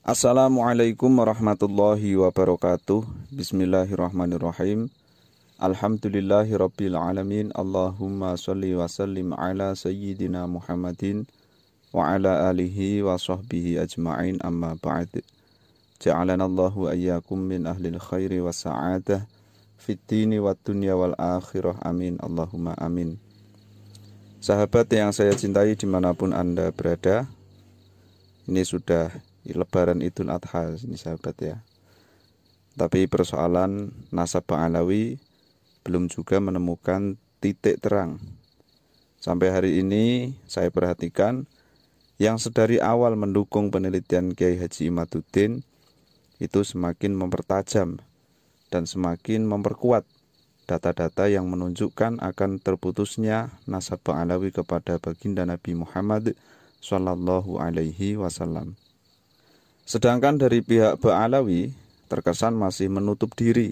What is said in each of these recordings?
Assalamualaikum warahmatullahi wabarakatuh. Bismillahirrahmanirrahim. Alhamdulillahirabbil alamin. Allahumma shalli wa sallim ala sayyidina Muhammadin wa ala alihi wa sahbihi ajma'in, amma ba'd. Ja'alanallahu ayyakum min ahlil khairi wa sa'adah fid dini wad dunya wal akhirah. Amin. Allahumma amin. Sahabat yang saya cintai dimanapun Anda berada, ini sudah Lebaran Idul Adha ini sahabat ya. Tapi persoalan nasab Ba'alawi belum juga menemukan titik terang. Sampai hari ini saya perhatikan yang sedari awal mendukung penelitian Kiai Haji Imaduddin itu semakin mempertajam dan semakin memperkuat data-data yang menunjukkan akan terputusnya nasab Ba'alawi kepada baginda Nabi Muhammad Sallallahu Alaihi Wasallam. Sedangkan dari pihak Ba'alawi terkesan masih menutup diri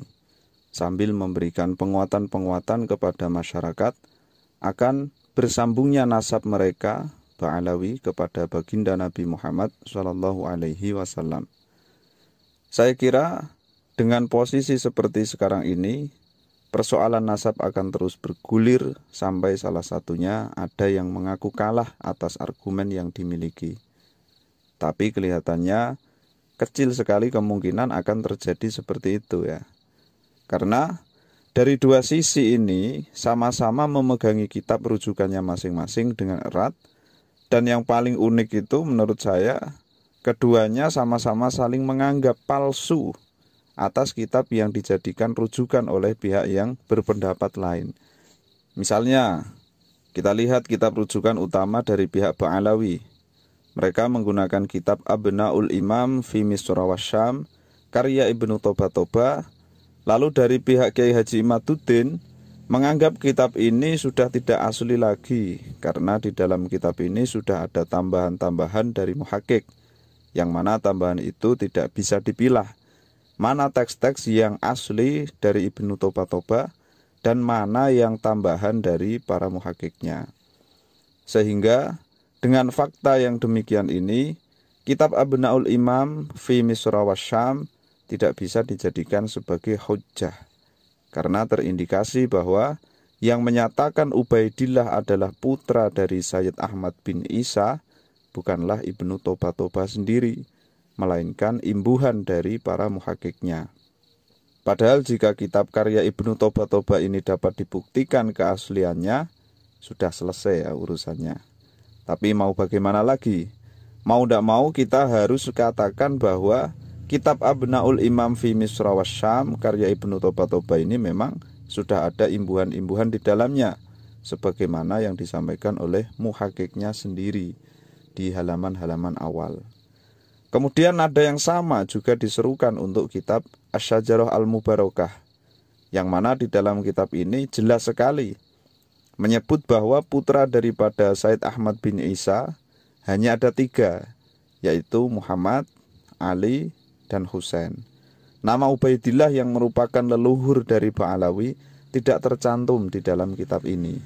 sambil memberikan penguatan-penguatan kepada masyarakat akan bersambungnya nasab mereka Ba'alawi kepada baginda Nabi Muhammad Sallallahu Alaihi Wasallam. Saya kira dengan posisi seperti sekarang ini, persoalan nasab akan terus bergulir sampai salah satunya ada yang mengaku kalah atas argumen yang dimiliki. Tapi kelihatannya kecil sekali kemungkinan akan terjadi seperti itu ya. Karena dari dua sisi ini sama-sama memegangi kitab rujukannya masing-masing dengan erat. Dan yang paling unik itu menurut saya, keduanya sama-sama saling menganggap palsu atas kitab yang dijadikan rujukan oleh pihak yang berpendapat lain. Misalnya, kita lihat kitab rujukan utama dari pihak Ba'alawi. Mereka menggunakan kitab Abnaul Imam fi Misra Wasyam karya Ibnu Toba. Lalu dari pihak Kiai Haji Imaduddin menganggap kitab ini sudah tidak asli lagi karena di dalam kitab ini sudah ada tambahan-tambahan dari muhakik, yang mana tambahan itu tidak bisa dipilah mana teks-teks yang asli dari Ibnu Toba dan mana yang tambahan dari para muhakiknya. Sehingga dengan fakta yang demikian ini, kitab Abnaul Imam fi Misra Wasyam tidak bisa dijadikan sebagai hujjah karena terindikasi bahwa yang menyatakan Ubaidillah adalah putra dari Sayyid Ahmad bin Isa bukanlah Ibnu Toba sendiri, melainkan imbuhan dari para muhakiknya. Padahal jika kitab karya Ibnu Toba ini dapat dibuktikan keasliannya, sudah selesai ya urusannya. Tapi mau bagaimana lagi? Mau tidak mau kita harus katakan bahwa kitab Abnaul Imam fi Misra Wasyam karya Ibnu Toba ini memang sudah ada imbuhan-imbuhan di dalamnya, sebagaimana yang disampaikan oleh muhakiknya sendiri di halaman-halaman awal. Kemudian ada yang sama juga diserukan untuk kitab Asy-Syajarah Al-Mubarakah, yang mana di dalam kitab ini jelas sekali menyebut bahwa putra daripada Sayyid Ahmad bin Isa hanya ada 3, yaitu Muhammad, Ali, dan Husain. Nama Ubaidillah yang merupakan leluhur dari Ba'alawi tidak tercantum di dalam kitab ini.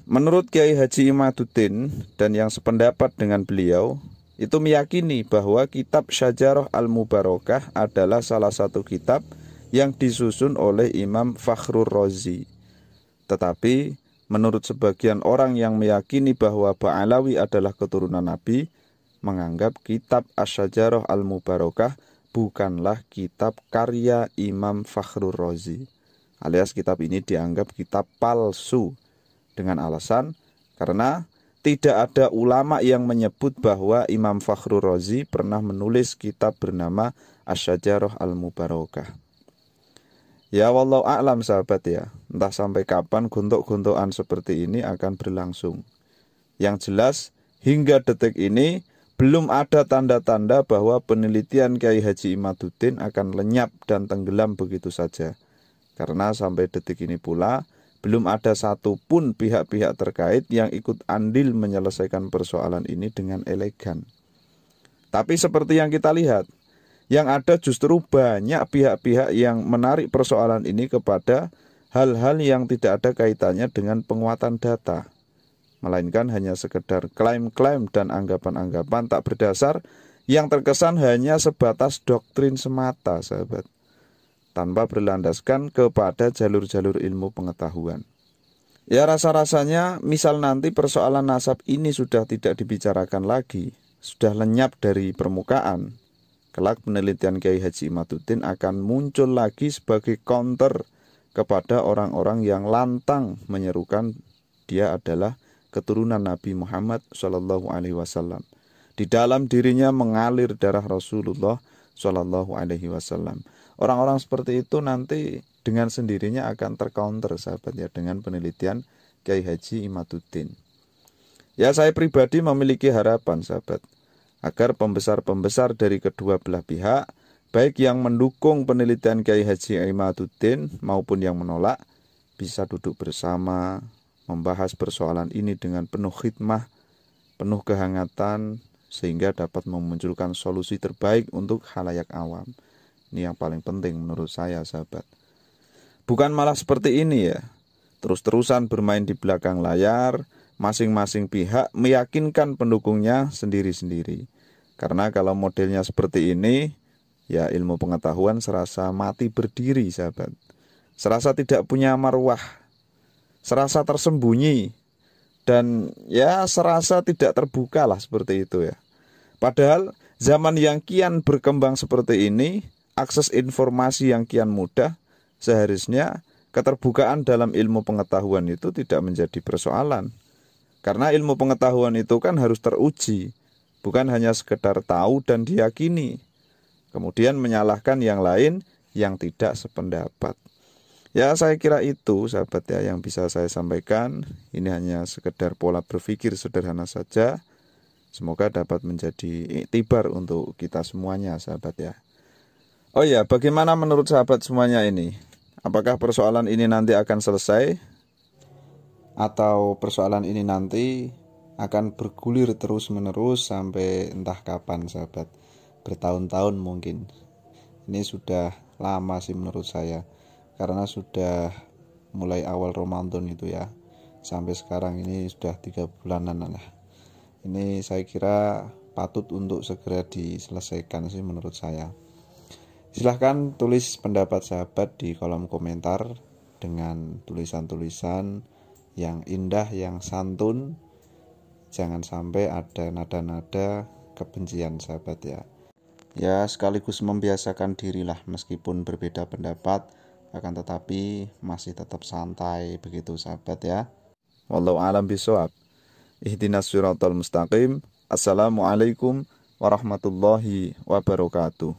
Menurut Kiai Haji Imaduddin dan yang sependapat dengan beliau, itu meyakini bahwa kitab Syajarah Al-Mubarakah adalah salah satu kitab yang disusun oleh Imam Fakhrur Razi. Tetapi menurut sebagian orang yang meyakini bahwa Ba'alawi adalah keturunan Nabi, menganggap kitab Asy-Syajarah Al-Mubarakah bukanlah kitab karya Imam Fakhrur Razi. Alias kitab ini dianggap kitab palsu dengan alasan karena tidak ada ulama yang menyebut bahwa Imam Fakhrur Razi pernah menulis kitab bernama Asy-Syajarah Al-Mubarakah. Ya wallahu a'lam sahabat ya, entah sampai kapan gontok-gontokan seperti ini akan berlangsung. Yang jelas hingga detik ini belum ada tanda-tanda bahwa penelitian Kiai Haji Imaduddin akan lenyap dan tenggelam begitu saja. Karena sampai detik ini pula belum ada satupun pihak-pihak terkait yang ikut andil menyelesaikan persoalan ini dengan elegan. Tapi seperti yang kita lihat, yang ada justru banyak pihak-pihak yang menarik persoalan ini kepada hal-hal yang tidak ada kaitannya dengan penguatan data, melainkan hanya sekedar klaim-klaim dan anggapan-anggapan tak berdasar yang terkesan hanya sebatas doktrin semata, sahabat, tanpa berlandaskan kepada jalur-jalur ilmu pengetahuan. Ya, rasa-rasanya misal nanti persoalan nasab ini sudah tidak dibicarakan lagi, sudah lenyap dari permukaan, kelak penelitian Kiai Haji Imaduddin akan muncul lagi sebagai counter kepada orang-orang yang lantang menyerukan dia adalah keturunan Nabi Muhammad SAW. Di dalam dirinya mengalir darah Rasulullah SAW. Orang-orang seperti itu nanti dengan sendirinya akan tercounter, sahabat ya, dengan penelitian Kiai Haji Imaduddin. Ya, saya pribadi memiliki harapan, sahabat, agar pembesar-pembesar dari kedua belah pihak, baik yang mendukung penelitian Kiai Haji Imaduddin maupun yang menolak, bisa duduk bersama, membahas persoalan ini dengan penuh khidmah, penuh kehangatan, sehingga dapat memunculkan solusi terbaik untuk khalayak awam. Ini yang paling penting menurut saya, sahabat. Bukan malah seperti ini ya, terus-terusan bermain di belakang layar, masing-masing pihak meyakinkan pendukungnya sendiri-sendiri. Karena kalau modelnya seperti ini, ya ilmu pengetahuan serasa mati berdiri, sahabat. Serasa tidak punya marwah, serasa tersembunyi, dan ya serasa tidak terbuka lah seperti itu ya. Padahal zaman yang kian berkembang seperti ini, akses informasi yang kian mudah, seharusnya keterbukaan dalam ilmu pengetahuan itu tidak menjadi persoalan. Karena ilmu pengetahuan itu kan harus teruji, bukan hanya sekedar tahu dan diyakini, kemudian menyalahkan yang lain yang tidak sependapat. Ya, saya kira itu, sahabat ya, yang bisa saya sampaikan. Ini hanya sekedar pola berpikir sederhana saja. Semoga dapat menjadi iktibar untuk kita semuanya, sahabat ya. Oh ya, bagaimana menurut sahabat semuanya ini? Apakah persoalan ini nanti akan selesai? Atau persoalan ini nanti akan bergulir terus-menerus sampai entah kapan, sahabat? Bertahun-tahun mungkin. Ini sudah lama sih menurut saya. Karena sudah mulai awal Ramadan itu ya, sampai sekarang ini sudah 3 bulanan lah. Ini saya kira patut untuk segera diselesaikan sih menurut saya. Silahkan tulis pendapat sahabat di kolom komentar dengan tulisan-tulisan yang indah, yang santun. Jangan sampai ada nada-nada kebencian, sahabat ya. Ya, sekaligus membiasakan dirilah meskipun berbeda pendapat, akan tetapi masih tetap santai begitu, sahabat ya. Wallahu a'lam bishawab. Ihdinas siratal mustaqim. Assalamualaikum warahmatullahi wabarakatuh.